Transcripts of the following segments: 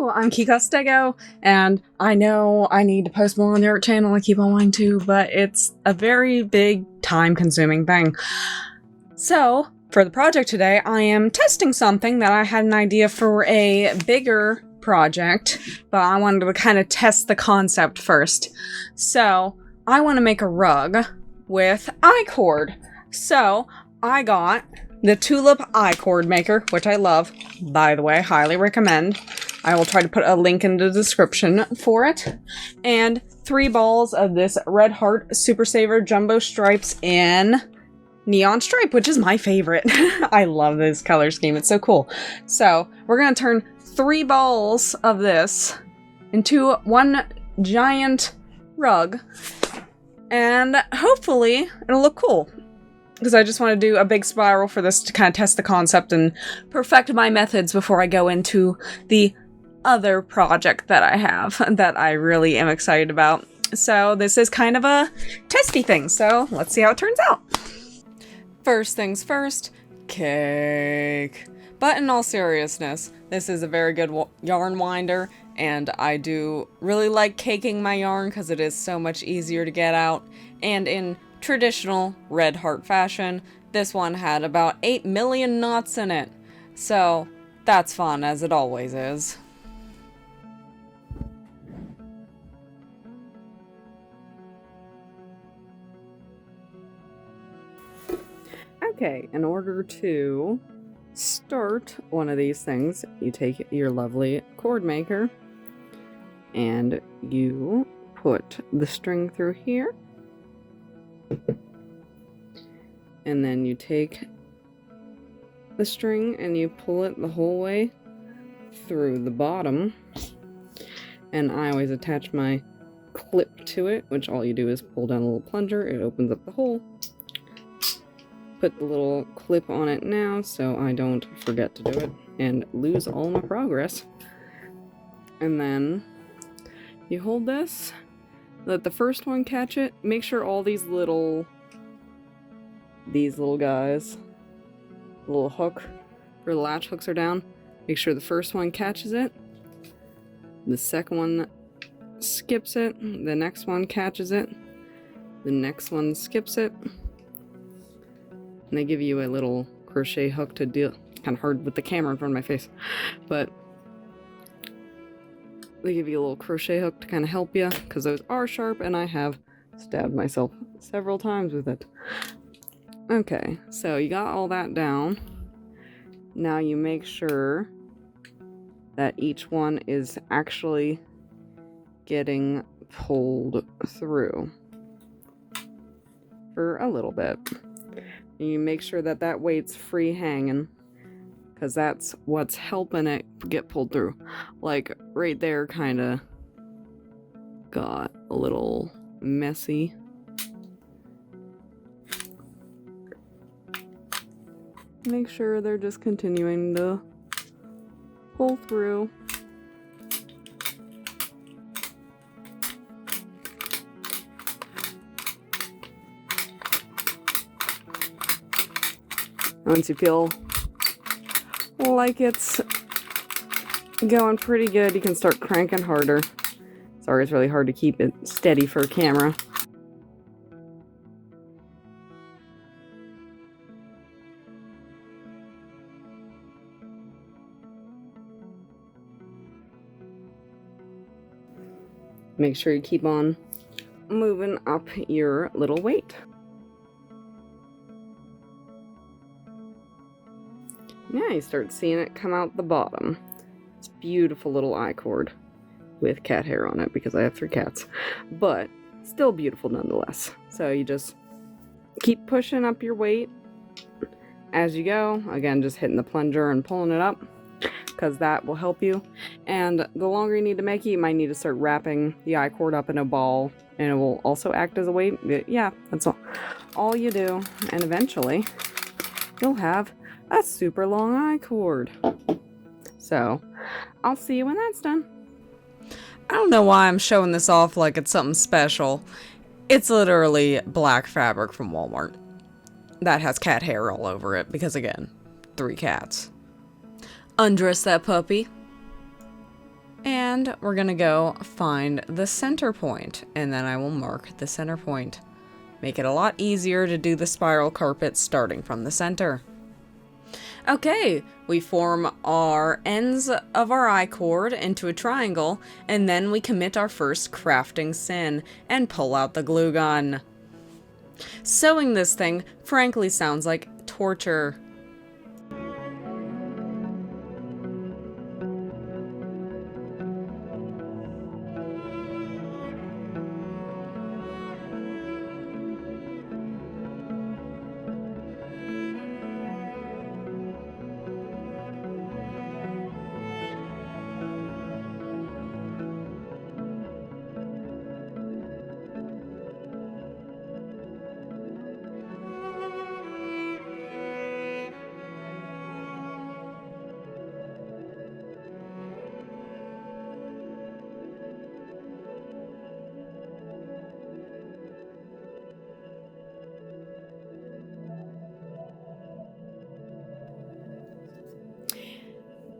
Hello, I'm Kika Stego, and I know I need to post more on the art channel. I keep on wanting to, but it's a very big, time-consuming thing. So, for the project today, I am testing something that I had an idea for a bigger project, but I wanted to kind of test the concept first. So, I want to make a rug with I-cord. So, I got the Tulip I-cord maker, which I love, by the way, highly recommend. I will try to put a link in the description for it. And 3 balls of this Red Heart Super Saver Jumbo Stripes in Neon Stripe, which is my favorite. I love this color scheme. It's so cool. So we're going to turn 3 balls of this into one giant rug. And hopefully it'll look cool. Because I just want to do a big spiral for this to kind of test the concept and perfect my methods before I go into the other project that I have that I really am excited about. So this is kind of a testy thing, so let's see how it turns out. First things first, cake. But in all seriousness, this is a very good yarn winder, and I do really like caking my yarn because it is so much easier to get out. And in traditional Red Heart fashion, this one had about 8 million knots in it. So that's fun, as it always is. Okay, in order to start one of these things, you take your lovely cord maker and you put the string through here. And then you take the string and you pull it the whole way through the bottom. And I always attach my clip to it, which all you do is pull down a little plunger, it opens up the hole. Put the little clip on it now so I don't forget to do it and lose all my progress. And then you hold this, let the first one catch it. Make sure all these little guys, the little hook or the latch hooks are down. Make sure the first one catches it. The second one skips it. The next one catches it. The next one skips it. And they give you a little crochet hook to deal. Kind of hard with the camera in front of my face, but they give you a little crochet hook to kind of help you because those are sharp, and I have stabbed myself several times with it. Okay, so you got all that down. Now you make sure that each one is actually getting pulled through for a little bit. And you make sure that that weight's free hanging, because that's what's helping it get pulled through. Like right there kind of got a little messy. Make sure they're just continuing to pull through. Once you feel like it's going pretty good, you can start cranking harder. Sorry, it's really hard to keep it steady for a camera. Make sure you keep on moving up your little weight. Now you start seeing it come out the bottom. It's beautiful little I-cord with cat hair on it because I have 3 cats, but still beautiful nonetheless. So you just keep pushing up your weight as you go. Again, just hitting the plunger and pulling it up because that will help you. And the longer you need to make it, you might need to start wrapping the I-cord up in a ball, and it will also act as a weight. Yeah, that's all you do, and eventually you'll have a super long I-cord. So, I'll see you when that's done. I don't know why I'm showing this off like it's something special. It's literally black fabric from Walmart that has cat hair all over it because, again, 3 cats. Undress that puppy. And we're gonna go find the center point, and then I will mark the center point. Make it a lot easier to do the spiral carpet starting from the center. Okay, we form our ends of our I-cord into a triangle, and then we commit our first crafting sin and pull out the glue gun. Sewing this thing frankly sounds like torture.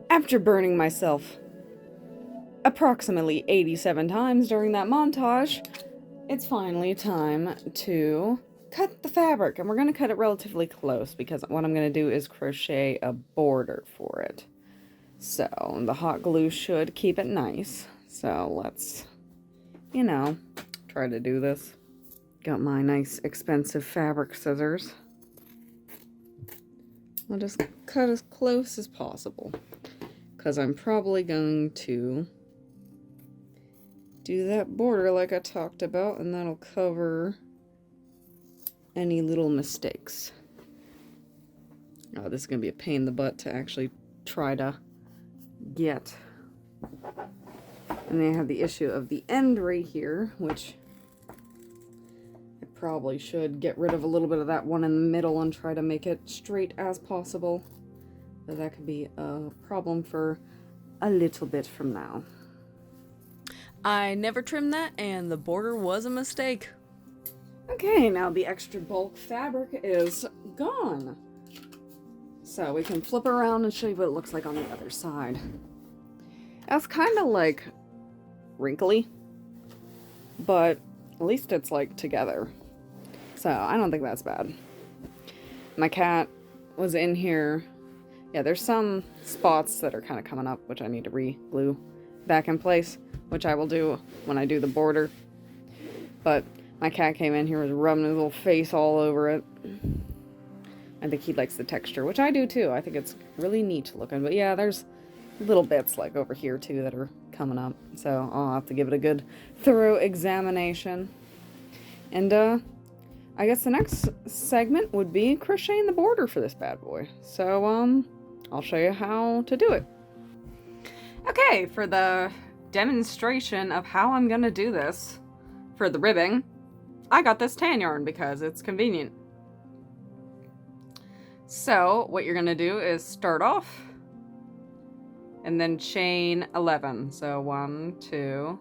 After burning myself approximately 87 times during that montage, it's finally time to cut the fabric, and we're going to cut it relatively close because what I'm going to do is crochet a border for it. So the hot glue should keep it nice. So let's, try to do this. Got my nice expensive fabric scissors. I'll just cut as close as possible, because I'm probably going to do that border like I talked about, and that'll cover any little mistakes. Oh, this is going to be a pain in the butt to actually try to get. And then I have the issue of the end right here, which I probably should get rid of a little bit of that one in the middle and try to make it straight as possible. But that could be a problem for a little bit from now. I never trimmed that, and the border was a mistake. Okay, now the extra bulk fabric is gone. So we can flip around and show you what it looks like on the other side. It's kind of like wrinkly, but at least it's like together. So I don't think that's bad. My cat was in here. Yeah, there's some spots that are kind of coming up, which I need to re-glue back in place, which I will do when I do the border. But my cat came in here, was rubbing his little face all over it. I think he likes the texture, which I do too. I think it's really neat looking. But yeah, there's little bits like over here too that are coming up. So I'll have to give it a good thorough examination. And I guess the next segment would be crocheting the border for this bad boy. So I'll show you how to do it. Okay, for the demonstration of how I'm gonna do this for the ribbing, I got this tan yarn because it's convenient. So what you're gonna do is start off and then chain 11. So 1, 2,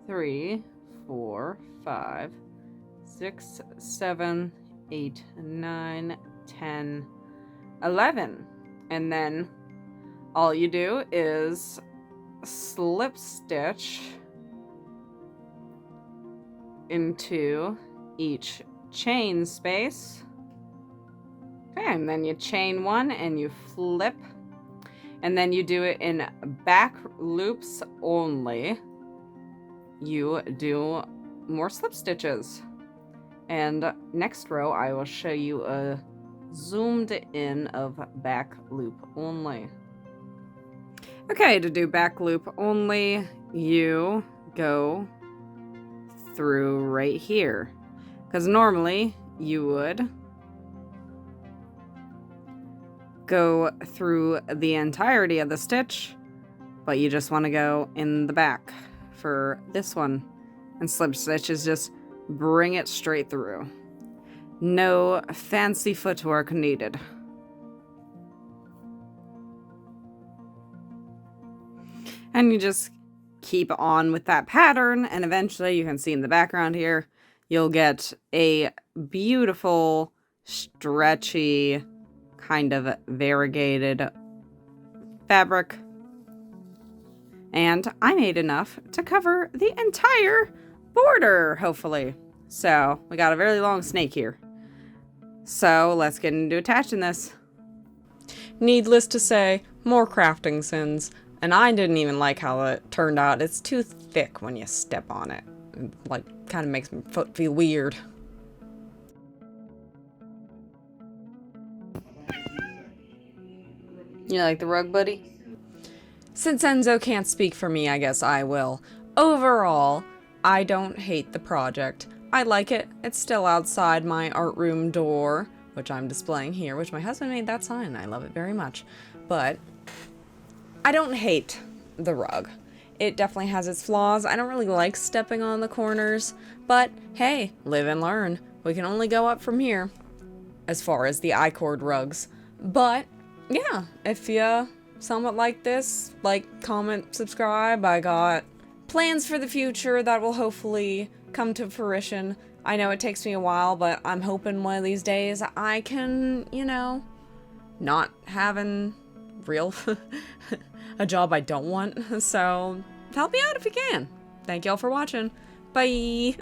3, 4, 5, 6, 7, 8, 9, 10, 11. And then all you do is slip stitch into each chain space. Okay, and then you chain one and you flip, and then you do it in back loops only. You do more slip stitches, and next row I will show you a zoomed in of back loop only. Okay, to do back loop only, you go through right here, because normally you would go through the entirety of the stitch, but you just want to go in the back for this one, and slip stitches just bring it straight through. No fancy footwork needed. And you just keep on with that pattern, and eventually you can see in the background here, you'll get a beautiful, stretchy, kind of variegated fabric. And I made enough to cover the entire border, hopefully. So we got a very long snake here. So let's get into attaching this. Needless to say, more crafting sins. And I didn't even like how it turned out. It's too thick when you step on it. It like, kind of makes my foot feel weird. You like the rug, buddy? Since Enzo can't speak for me, I guess I will. Overall, I don't hate the project. I like it. It's still outside my art room door, which I'm displaying here, which my husband made that sign. I love it very much. But I don't hate the rug. It definitely has its flaws. I don't really like stepping on the corners, but hey, live and learn. We can only go up from here as far as the I-cord rugs. But yeah, if you somewhat like this, like, comment, subscribe. I got plans for the future that will hopefully come to fruition. I know it takes me a while, but I'm hoping one of these days I can, you know, not having real a job I don't want. So help me out if you can. Thank y'all for watching. Bye.